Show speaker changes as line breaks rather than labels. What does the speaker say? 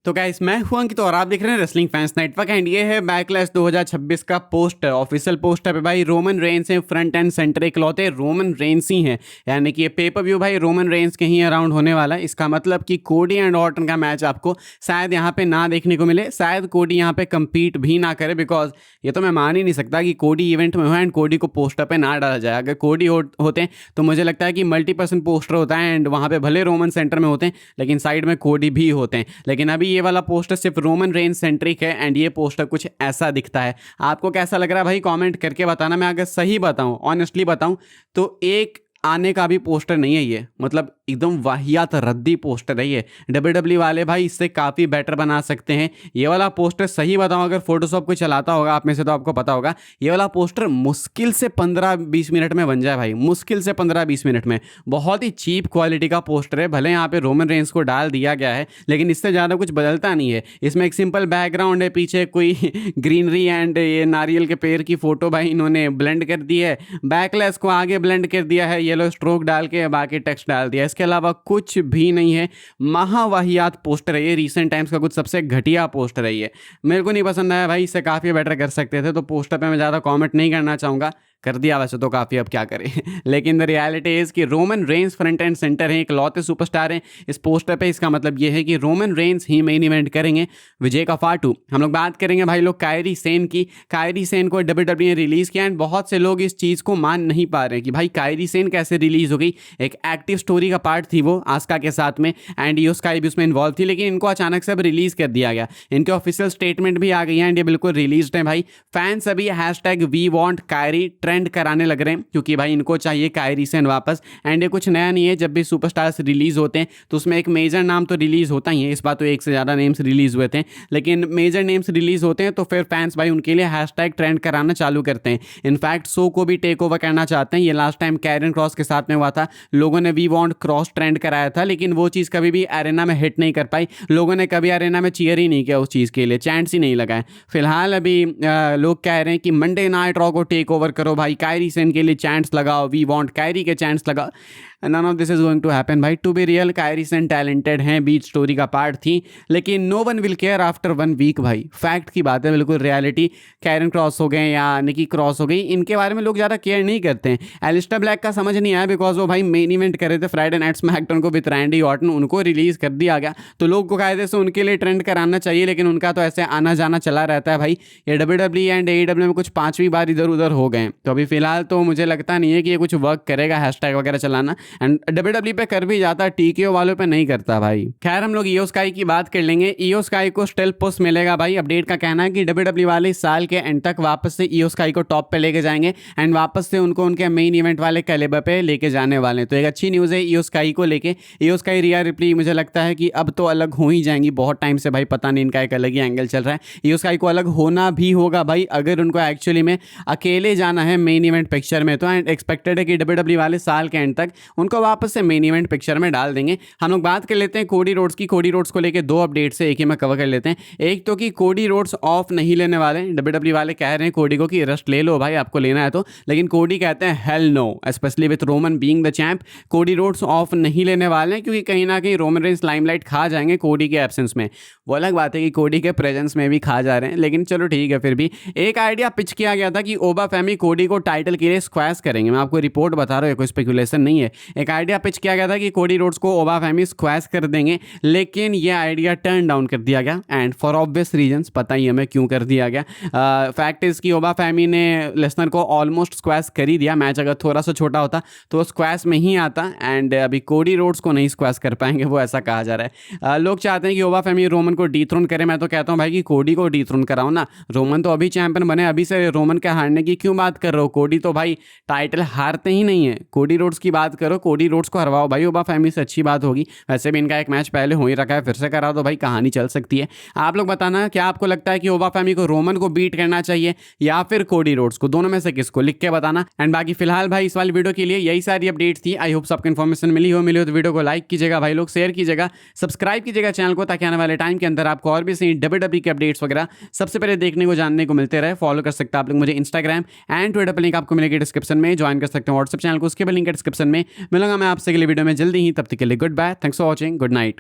तो गाइस मैं हूं अंकित और आप देख रहे हैं रेसलिंग फैंस नेटवर्क एंड ये है बैकलैश 2026 का पोस्टर ऑफिशियल पोस्टर पे भाई रोमन रेंस हैं फ्रंट एंड सेंटर इकलौते रोमन रेंस ही हैं। यानी कि ये पेपर व्यू भाई रोमन रेंस के ही अराउंड होने वाला है। इसका मतलब कि कोडी एंड ऑर्टन का मैच आपको शायद यहाँ पे ना देखने को मिले, शायद कोडी यहाँ पे compete भी ना करे, बिकॉज ये तो मैं मान ही नहीं सकता कि कोडी इवेंट में हो एंड कोडी को पोस्टर पे ना डाला जाए। अगर कोडी होते हैं तो मुझे लगता है कि मल्टीपर्सन पोस्टर होता है एंड वहाँ पे भले रोमन सेंटर में होते हैं लेकिन साइड में कोडी भी होते हैं। लेकिन अभी ये वाला पोस्टर सिर्फ रोमन रेंस सेंट्रिक है एंड ये पोस्टर कुछ ऐसा दिखता है। आपको कैसा लग रहा है भाई कमेंट करके बताना। मैं अगर सही बताऊं, ऑनेस्टली बताऊं, तो एक आने का भी पोस्टर नहीं है ये, मतलब एकदम वाहियात रद्दी पोस्टर है ये। WWE वाले भाई इससे काफ़ी बेटर बना सकते हैं। ये वाला पोस्टर सही बताऊं, अगर फोटोशॉप कोई चलाता होगा आप में से तो आपको पता होगा, ये वाला पोस्टर मुश्किल से 15-20 मिनट में बन जाए भाई, मुश्किल से 15-20 मिनट में। बहुत ही चीप क्वालिटी का पोस्टर है। भले यहाँ पे रोमन रेंस को डाल दिया गया है लेकिन इससे ज़्यादा कुछ बदलता नहीं है। इसमें एक सिंपल बैकग्राउंड है, पीछे कोई ग्रीनरी एंड ये नारियल के पेड़ की फोटो भाई इन्होंने ब्लेंड कर दी है। बैकलेस को आगे ब्लेंड कर दिया है येलो स्ट्रोक डाल के, बाकी टेक्स्ट डाल दिया। इसके अलावा कुछ भी नहीं है। महावाहियात पोस्टर है ये, रीसेंट टाइम्स का कुछ सबसे घटिया पोस्टर है ये। मेरे को नहीं पसंद आया भाई, इससे काफ़ी बेटर कर सकते थे। तो पोस्टर पे मैं ज़्यादा कमेंट नहीं करना चाहूँगा, कर दिया वैसे तो काफ़ी, अब क्या करें। लेकिन द रियलिटी इज़ कि Roman Reigns front end centre हैं, इकलौते सुपरस्टार हैं इस पोस्टर पे। इसका मतलब ये है कि रोमन रेंस ही मेन इवेंट करेंगे विजय का फाटू। हम लोग बात करेंगे भाई लोग कायरी सेन की। कायरी सेन को WWE ने रिलीज़ किया एंड बहुत से लोग इस चीज़ को मान नहीं पा रहे कि भाई कायरी सेन कैसे रिलीज़ हो गई। एक एक्टिव स्टोरी का पार्ट थी वो आस्का के साथ में एंड ईओ स्काई भी उसमें इन्वॉल्व थी, लेकिन इनको अचानक से अब रिलीज़ कर दिया गया। इनके ऑफिशियल स्टेटमेंट भी आ गई है एंड ये बिल्कुल रिलीज है भाई। फैंस अभी #WeWantKairi ट्रेंड कराने लग रहे हैं क्योंकि भाई इनको चाहिए कायरी सेन वापस। एंड ये कुछ नया नहीं है, जब भी सुपरस्टार्स रिलीज होते हैं तो उसमें एक मेजर नाम तो रिलीज होता ही है। इस बार तो एक से ज़्यादा नेम्स रिलीज हुए थे, लेकिन मेजर नेम्स रिलीज होते हैं तो फिर फैंस भाई उनके लिए हैशटैग ट्रेंड कराना चालू करते हैं। इनफैक्ट शो को भी टेक ओवर करना चाहते हैं। ये लास्ट टाइम कैरन क्रॉस के साथ में हुआ था, लोगों ने वी वॉन्ट क्रॉस ट्रेंड कराया था, लेकिन वो चीज़ कभी भी एरेना में हिट नहीं कर पाई। लोगों ने कभी एरेना में चीयर ही नहीं किया उस चीज़ के लिए, चैंट्स ही नहीं लगाए। फिलहाल अभी लोग कह रहे हैं कि मंडे नाइट रॉ को टेक ओवर करो भाई, कायरी सेन के लिए चैंट्स लगाओ, वी वांट कायरी के चैंट्स लगाओ। None of this is going to happen भाई। To be real, Kairi Sane talented हैं, बीच स्टोरी का पार्ट थी, लेकिन no one will care after 1 week भाई। फैक्ट की बात है, बिल्कुल रियलिटी। कैरन क्रॉस हो गए या निकी क्रॉस हो गई, इनके बारे में लोग ज़्यादा केयर नहीं करते हैं। एलिस्टर ब्लैक का समझ नहीं आया बिकॉज वो भाई मेन इवेंट कर रहे थे फ्राइडे नाइट स्मैकडाउन को विद रैंडी ऑर्टन, उनको रिलीज कर दिया गया तो लोग को कायदे से उनके लिए ट्रेंड कराना चाहिए, लेकिन उनका तो ऐसे आना जाना चला रहता है भाई। ये WWE एंड AEW में कुछ 5वीं बार इधर उधर हो गए, तो अभी फिलहाल तो मुझे लगता नहीं है कि ये कुछ वर्क करेगा हैशटैग वगैरह चलाना। एंड WWE पे कर भी जाता, TKO वालों पे नहीं करता भाई। खैर हम लोग ईओ स्काई की बात कर लेंगे। ईओ स्काई को स्टेल पुश मिलेगा भाई। अपडेट का कहना है कि WWE वाले इस साल के एंड तक वापस से ईओ स्काई को टॉप पे लेके जाएंगे एंड वापस से उनको उनके मेन इवेंट वाले कैलिबर पे लेके जाने वाले हैं। तो एक अच्छी न्यूज़ है ईओ स्काई को लेके। ईओ स्काई रिया रिप्ली मुझे लगता है कि अब तो अलग हो ही जाएंगी, बहुत टाइम से भाई पता नहीं इनका एक अलग ही एंगल चल रहा है। ईओ स्काई को अलग होना भी होगा भाई अगर उनको एक्चुअली में अकेले जाना है मेन इवेंट पिक्चर में। तो एंड एक्सपेक्टेड है कि WWE वाले साल के एंड तक उनको वापस से मेन इवेंट पिक्चर में डाल देंगे। हम लोग बात कर लेते हैं कोडी रोड्स की। कोडी रोड्स को लेके 2 अपडेट्स है, एक ही में कवर कर लेते हैं। एक तो कि कोडी रोड्स ऑफ नहीं लेने वाले। WWE वाले कह रहे हैं कोडी को कि रेस्ट ले लो भाई आपको लेना है तो, लेकिन कोडी कहते हैं hell no, specially with Roman being the champ. Cody Rhodes off नहीं लेने वाले हैं क्योंकि कहीं ना कहीं रोमन रेंस लाइमलाइट खा जाएंगे कोडी के एब्सेंस में। वो अलग बात है कि कोडी के प्रेजेंस में भी खा जा रहे हैं, लेकिन चलो ठीक है। फिर भी एक आइडिया पिच किया गया था कि ओबा फैमी कोडी को टाइटल के लिए स्क्वैश करेंगे। मैं आपको रिपोर्ट बता रहा हूँ, कोई स्पेकुलेशन नहीं है। एक आइडिया पिच किया गया था कि कोडी रोड्स को ओबा फैमी स्क्वैश कर देंगे, लेकिन ये आइडिया टर्न डाउन कर दिया गया एंड फॉर ऑब्वियस रीजंस, पता ही हमें क्यों कर दिया गया। फैक्ट इज कि ओबा फैमी ने लेसनर को ऑलमोस्ट स्क्वैश कर ही दिया। मैच अगर थोड़ा सा छोटा होता तो वो स्क्वैश में ही आता एंड अभी कोडी रोड्स को नहीं स्क्वैश कर पाएंगे, वो ऐसा कहा जा रहा है। लोग चाहते हैं कि ओबा फैमी रोमन को डीथ्रोन करे। मैं तो कहता हूँ भाई कि कोडी को डीथ्रोन कराओ ना। रोमन तो अभी चैंपियन बने, अभी से रोमन के हारने की क्यों बात कर रहे हो? कोडी तो भाई टाइटल हारते ही नहीं है। कोडी रोड्स की बात करो, कोडी रोड्स को हरवाओ भाई ओबा फैमी से, अच्छी बात होगी। वैसे भी इनका एक मैच पहले हो ही रखा है, फिर से करा दो भाई, कहानी चल सकती है। आप लोग बताना क्या आपको लगता है कि ओबा फैमी को रोमन को बीट करना चाहिए या फिर कोडी रोड्स को? दोनों में से किसको? लिख के बताना। एंड बाकी फिलहाल भाई इस वाली वीडियो के लिए यही सारी अपडेट थी। आई होप सबको इन्फॉर्मेशन मिली हो तो वीडियो को लाइक कीजिएगा भाई लोग, शेयर कीजिएगा, सब्सक्राइब कीजिएगा चैनल को, ताकि आने वाले टाइम के अंदर आपको और भी सही WWE के अपडेट्स वगैरह सबसे पहले देखने को जानने को मिलते रहे। फॉलो कर सकते हैं आप लोग मुझे इंस्टाग्राम एंड ट्विटर पर, लिंक आपको मिलेगी डिस्क्रिप्शन में। ज्वाइन कर सकते हैं व्हाट्सएप चैनल को, उसके भी लिंक है डिस्क्रिप्शन में। मिलूंगा मैं आपसे अगले वीडियो में जल्दी ही, तब तक के लिए goodbye, thanks for watching, good night.